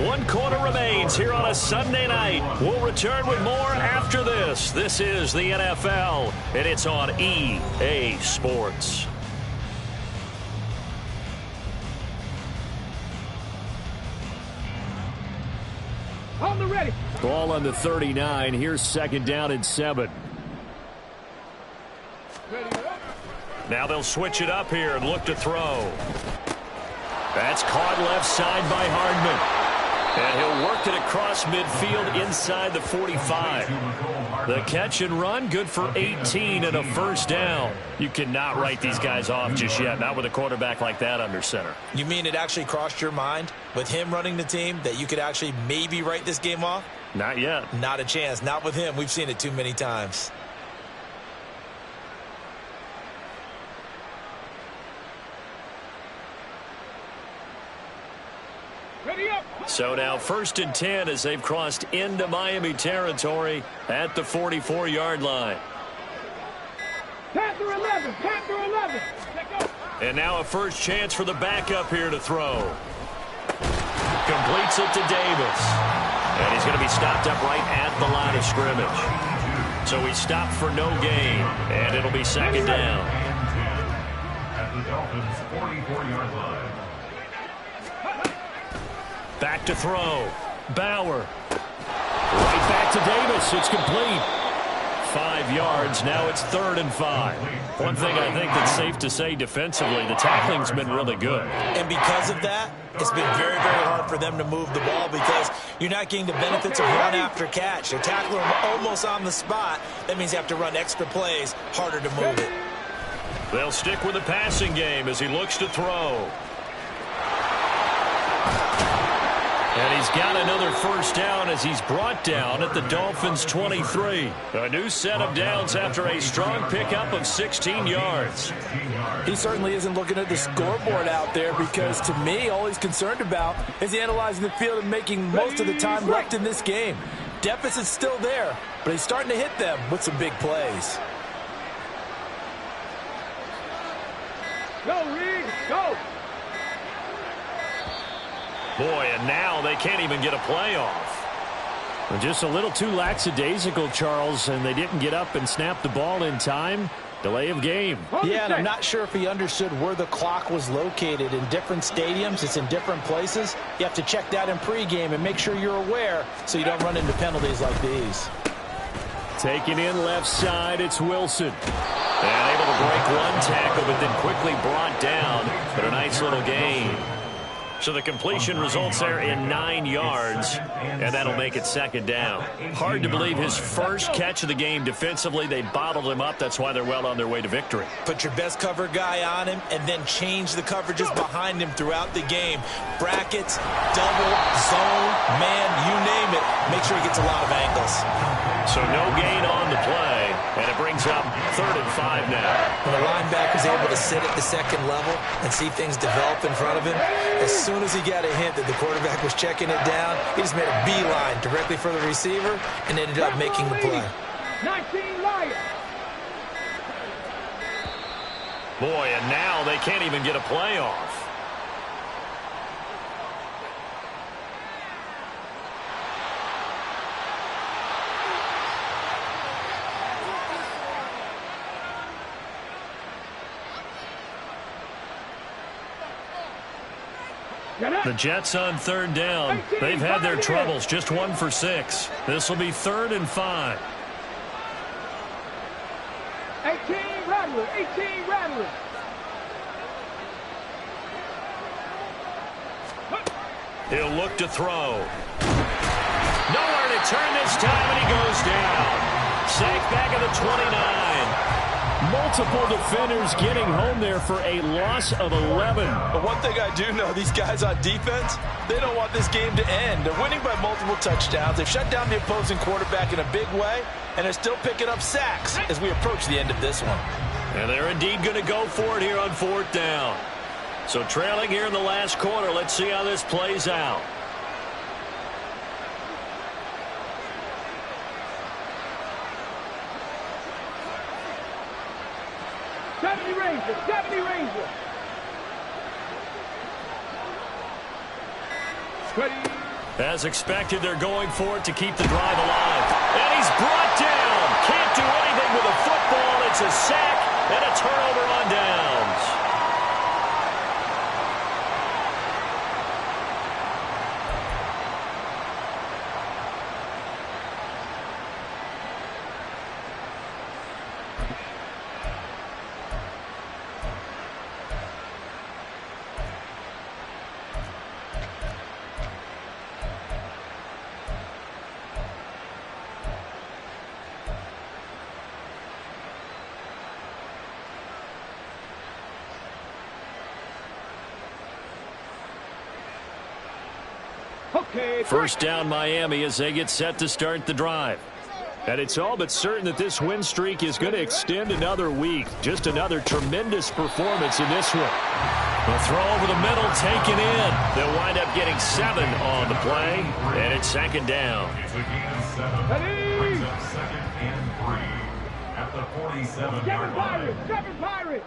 1 quarter remains here on a Sunday night. We'll return with more after this. This is the NFL, and it's on EA Sports. On the ready. Ball on the 39. Here's 2nd down and 7. Now they'll switch it up here and look to throw. That's caught left side by Hardman. And he'll work it across midfield inside the 45. The catch and run, good for 18 and a first down. You cannot write these guys off just yet, not with a quarterback like that under center. You mean it actually crossed your mind with him running the team that you could actually maybe write this game off? Not yet. Not a chance. Not with him. We've seen it too many times. So now 1st and 10 as they've crossed into Miami territory at the 44-yard line. Panther 11. Panther 11. And now a first chance for the backup here to throw. Completes it to Davis. And he's going to be stopped up right at the line of scrimmage. So he's stopped for no gain. And it'll be 2nd down. At the Dolphins' 44-yard line. Back to throw. Bauer. Right back to Davis. It's complete. 5 yards. Now it's 3rd and 5. One thing I think that's safe to say defensively, the tackling's been really good. And because of that, it's been very, very hard for them to move the ball because you're not getting the benefits of run after catch. They're tackling them almost on the spot. That means you have to run extra plays, harder to move it. They'll stick with the passing game as he looks to throw. And he's got another first down as he's brought down at the Dolphins' 23. A new set of downs after a strong pickup of 16 yards. He certainly isn't looking at the scoreboard out there because, to me, all he's concerned about is analyzing the field and making most of the time left in this game. Deficit's still there, but he's starting to hit them with some big plays. Go, Reed. Go. Boy, and now they can't even get a play off. Just a little too lackadaisical, Charles, and they didn't get up and snap the ball in time. Delay of game. Yeah, and I'm not sure if he understood where the clock was located. In different stadiums, it's in different places. You have to check that in pregame and make sure you're aware so you don't run into penalties like these. Taking in left side, it's Wilson. And able to break one tackle, but then quickly brought down for a nice little gain. So the completion results there in 9 yards, and that'll make it 2nd down. Hard to believe his first catch of the game defensively. They bottled him up. That's why they're well on their way to victory. Put your best cover guy on him and then change the coverages behind him throughout the game. Brackets, double, zone, man, you name it. Make sure he gets a lot of angles. So no gain on the play, and it brings up 3rd and 5 now. When the linebacker's able to sit at the 2nd level and see things develop in front of him, as soon as he got a hint that the quarterback was checking it down, he just made a beeline directly for the receiver and ended up making the play. 19 Lions. Boy, and now they can't even get a play off. The Jets on 3rd down. They've had their troubles, just 1 for 6. This will be 3rd and 5. 18 Rattlers. 18 Rattlers. He'll look to throw. Nowhere to turn this time, and he goes down. Sacked back at the 29. Multiple defenders getting home there for a loss of 11. But one thing I do know, these guys on defense, they don't want this game to end. They're winning by multiple touchdowns. They've shut down the opposing quarterback in a big way, and they're still picking up sacks as we approach the end of this one. And they're indeed going to go for it here on 4th down. So trailing here in the last quarter. Let's see how this plays out. 70 Rangers, 70 Rangers. As expected, they're going for it to keep the drive alive. And he's brought down. Can't do anything with a football. It's a sack and a turnover on downs. First down Miami as they get set to start the drive. And it's all but certain that this win streak is going to extend another week. Just another tremendous performance in this one. The throw over the middle taken in. They'll wind up getting 7 on the play. And it's 2nd down. It's a gain of 7. Brings up 2nd and 3 at the 47-yard line. Seven Pirates.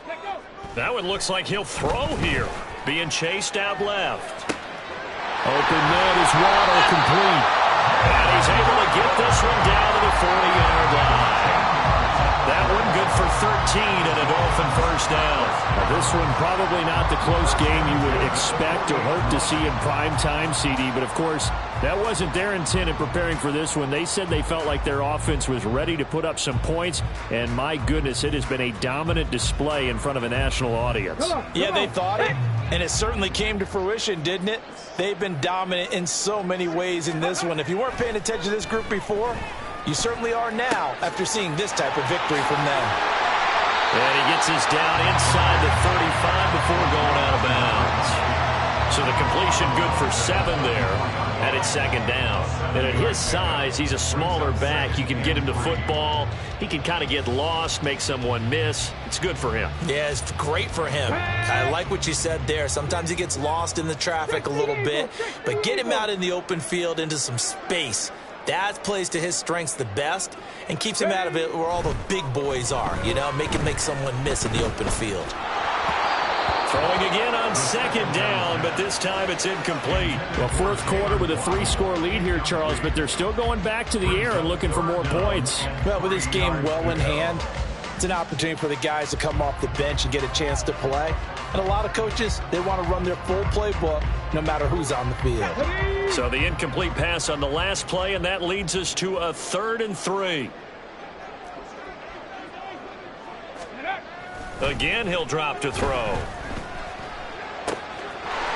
Let go. That one looks like he'll throw here. Being chased out left. Open man is Waddle complete. And he's able to get this one down to the 40-yard line. That one good for 13 and a Dolphin first down. Now this one probably not the close game you would expect or hope to see in prime time, CD. But, of course, that wasn't their intent in preparing for this one. They said they felt like their offense was ready to put up some points. And, my goodness, it has been a dominant display in front of a national audience. Yeah, they thought it, and it certainly came to fruition, didn't it? They've been dominant in so many ways in this one. If you weren't paying attention to this group before, you certainly are now after seeing this type of victory from them. And he gets us down inside the 35 before going out of bounds. So the completion good for 7 there. And it's 2nd down. And at his size, he's a smaller back. You can get him to football. He can kind of get lost, make someone miss. It's good for him. Yeah, it's great for him. I like what you said there. Sometimes he gets lost in the traffic a little bit. But get him out in the open field into some space. That plays to his strengths the best and keeps him out of it where all the big boys are, you know, make someone miss in the open field. Throwing again on 2nd down, but this time it's incomplete. Well, 4th quarter with a 3-score lead here, Charles, but they're still going back to the air and looking for more points. Well, with this game well in hand, it's an opportunity for the guys to come off the bench and get a chance to play. And a lot of coaches, they want to run their full playbook no matter who's on the field. So the incomplete pass on the last play, and that leads us to a 3rd and 3. Again, he'll drop to throw.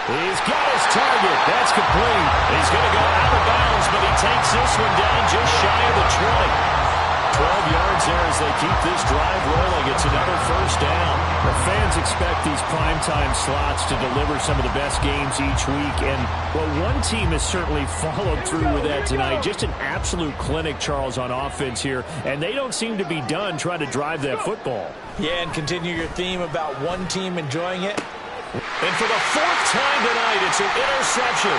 He's got his target. That's complete. He's going to go out of bounds, but he takes this one down just shy of the 20. 12 yards there as they keep this drive rolling. It's another first down. The fans expect these primetime slots to deliver some of the best games each week. And, well, one team has certainly followed through with that tonight. Just an absolute clinic, Charles, on offense here. And they don't seem to be done trying to drive that football. Yeah, and continue your theme about one team enjoying it. And for the 4th time tonight, it's an interception.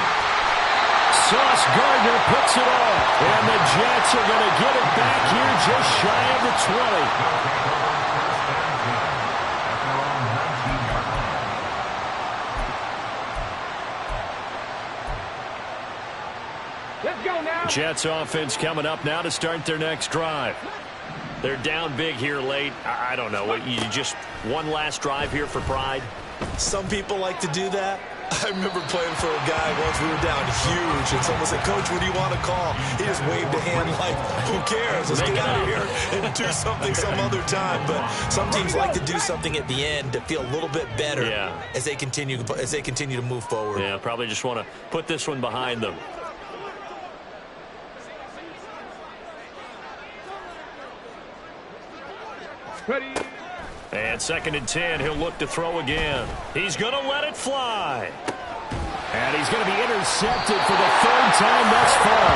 Sauce Gardner picks it off. And the Jets are going to get it back here just shy of the 20. Let's go now. Jets offense coming up now to start their next drive. They're down big here late. I don't know. You just one last drive here for pride? Some people like to do that. I remember playing for a guy once. We were down huge, and someone said, "Coach, what do you want to call?" He just waved a hand like, "Who cares? Let's get out of here and do something some other time." But some teams like to do something at the end to feel a little bit better as they continue to move forward. Yeah, probably just want to put this one behind them. Ready. And 2nd and 10, he'll look to throw again. He's going to let it fly. And he's going to be intercepted for the 3rd time thus far.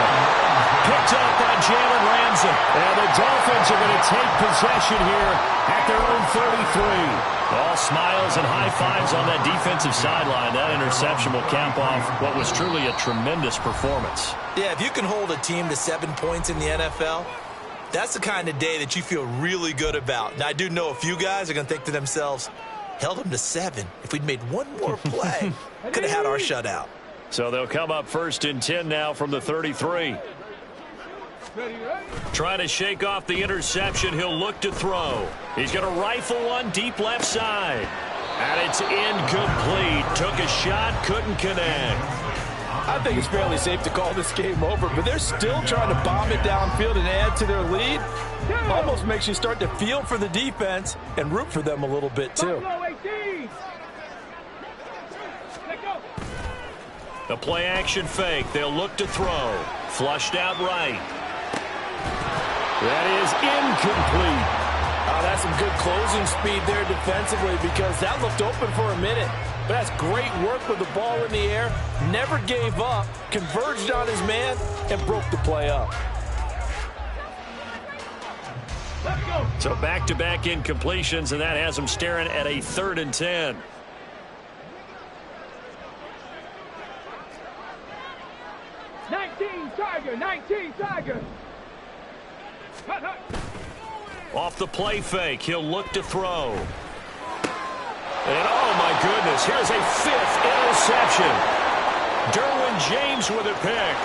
Picked up by Jalen Ramsey. And the Dolphins are going to take possession here at their own 33. All smiles and high fives on that defensive sideline. That interception will cap off what was truly a tremendous performance. Yeah, if you can hold a team to 7 points in the NFL, that's the kind of day that you feel really good about. Now, I do know a few guys are going to think to themselves, held them to 7. If we'd made one more play, could have had our shutout. So they'll come up 1st and 10 now from the 33. Trying to shake off the interception. He'll look to throw. He's going to rifle one deep left side. And it's incomplete. Took a shot, couldn't connect. I think it's fairly safe to call this game over, but they're still trying to bomb it downfield and add to their lead. Almost makes you start to feel for the defense and root for them a little bit, too. The play-action fake. They'll look to throw. Flushed out right. That is incomplete. Oh, that's some good closing speed there defensively because that looked open for a minute. But that's great work with the ball in the air. Never gave up, converged on his man, and broke the play up. So back-to-back incompletions, and that has him staring at a 3rd and 10. Nineteen Tiger. Off the play fake, he'll look to throw. And oh my goodness, here's a 5th interception. Derwin James with a pick.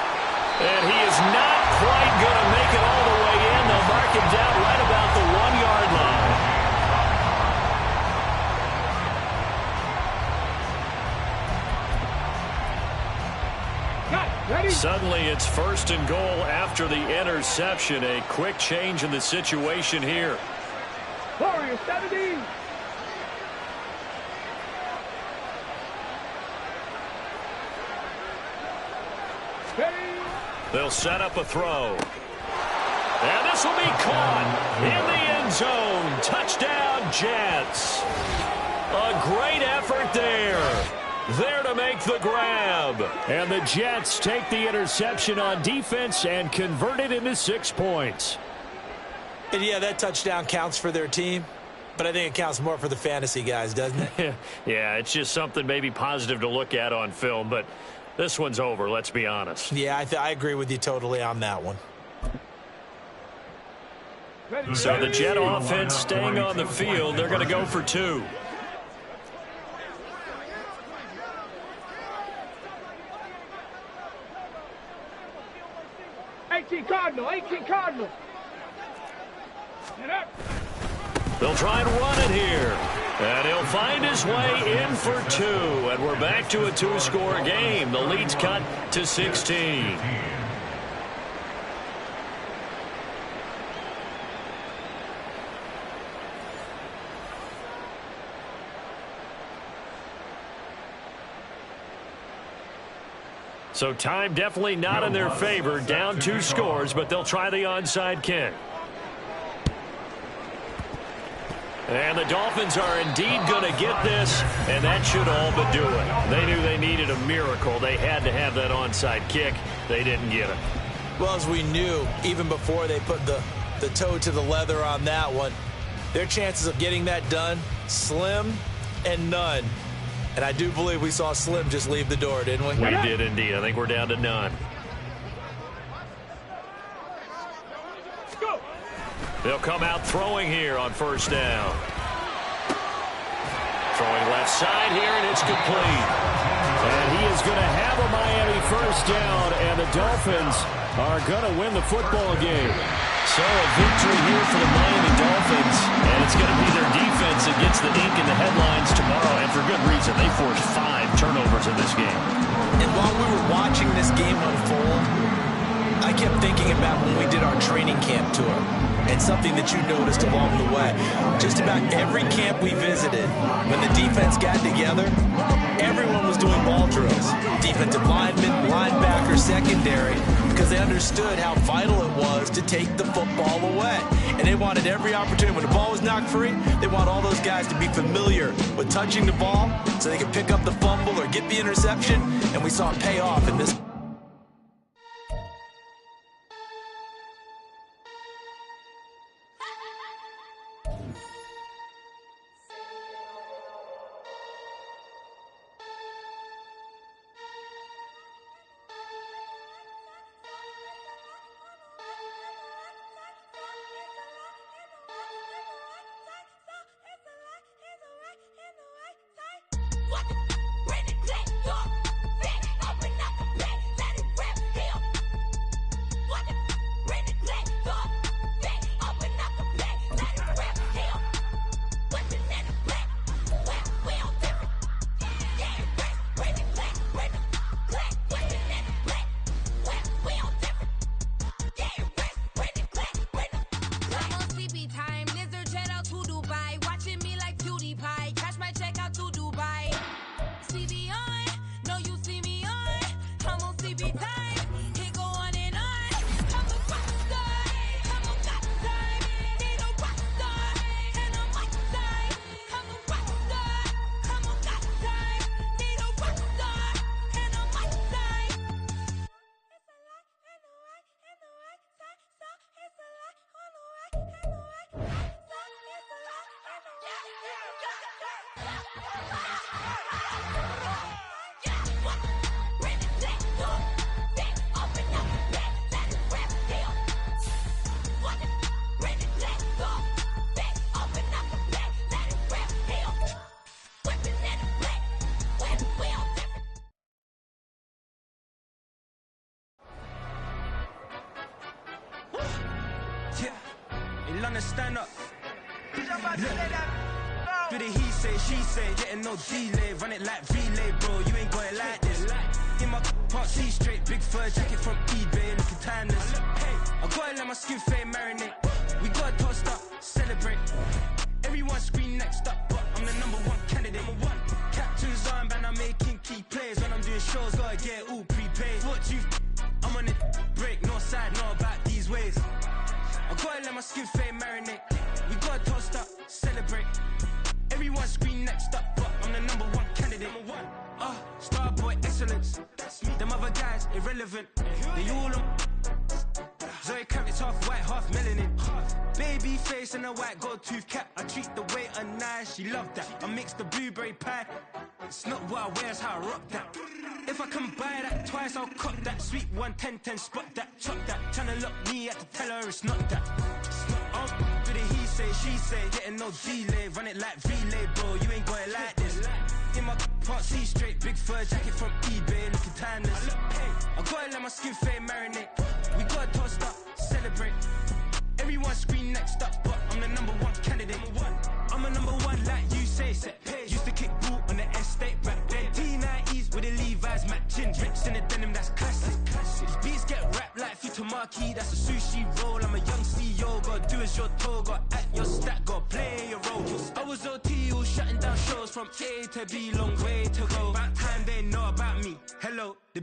And he is not quite going to make it all the way in. They'll mark him down right about the 1-yard line. Suddenly it's 1st and goal after the interception. A quick change in the situation here. Warriors 70. They'll set up a throw. And this will be caught in the end zone. Touchdown, Jets. A great effort there. There to make the grab. And the Jets take the interception on defense and convert it into 6 points. And yeah, that touchdown counts for their team, but I think it counts more for the fantasy guys, doesn't it? Yeah, it's just something maybe positive to look at on film, but this one's over, let's be honest. Yeah, I agree with you totally on that one. So the Jet offense staying on the field. They're going to go for 2. Cardinal. They'll try and run it here. And he'll find his way in for 2. And we're back to a 2-score game. The lead's cut to 16. So time definitely not in their favor. Down 2 scores, but they'll try the onside kick. And the Dolphins are indeed going to get this, and that should all but do it. They knew they needed a miracle. They had to have that onside kick. They didn't get it. Well, as we knew, even before they put the toe to the leather on that one, their chances of getting that done, slim and none. And I do believe we saw Slim just leave the door, didn't we? We did indeed. I think we're down to none. They'll come out throwing here on 1st down. Throwing left side here, and it's complete. And he is going to have a Miami 1st down, and the Dolphins are going to win the football game. So a victory here for the Miami Dolphins, and it's going to be their defense that gets the ink in the headlines tomorrow, and for good reason. They forced 5 turnovers in this game. And while we were watching this game unfold, I kept thinking about when we did our training camp tour, and something that you noticed along the way. Just about every camp we visited, when the defense got together, everyone was doing ball drills. Defensive linemen, linebacker, secondary, because they understood how vital it was to take the football away. And they wanted every opportunity. When the ball was knocked free, they want all those guys to be familiar with touching the ball so they could pick up the fumble or get the interception, and we saw it pay off in this. Stand up. Do the he say, she say, getting no delay, run it like relay, bro. You ain't got it like this. In my part C straight, big fur jacket from eBay, looking timeless. I gotta let my skin fade marinate. We gotta toast up, celebrate. Everyone scream next up, but I'm the #1 candidate. Captain's armband, I'm making key plays. When I'm doing shows, gotta get it all prepaid. What you? I'm on it break, no side, no about these ways. I gotta let my skin fade marinate. We gotta toast up, celebrate. Everyone scream next up, but I'm the #1 candidate. Starboy excellence. Them other guys irrelevant. They all on. Zoe Camp, it's half white, half melanin. Baby face and a white gold tooth cap. I treat the waiter nice, she love that. I mix the blueberry pie. It's not what I wear, it's how I rock that. If I can buy that twice, I'll cop that. Sweet 110, spot that, chop that. Tryna lock me at the teller, it's not that. Do the he say, she say, getting no delay, run it like relay, bro. You ain't got it like this. In my part C straight, big fur jacket from eBay, looking timeless. I gotta let my skin fade marinate. We gotta toast up, celebrate. Everyone scream next up, but I'm the #1 candidate. I'm a #1 like you say, set pace. Used to kick ball on the estate back then. T90s with the Levi's matching. Rips in the denim, that's classic. These beats get wrapped like Futamaki, that's a sushi roll. I'm a young CEO, gotta do as you're told. Gotta act your stat, gotta play your role. I was OT, all shutting down shows from A to B, long way to go. About time they know about me. Hello, the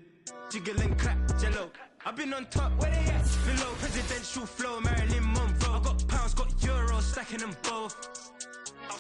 jiggle and clap, jello. I've been on top, where they at? Below presidential flow, Marilyn Monroe. I got pounds, got euros, stacking them both.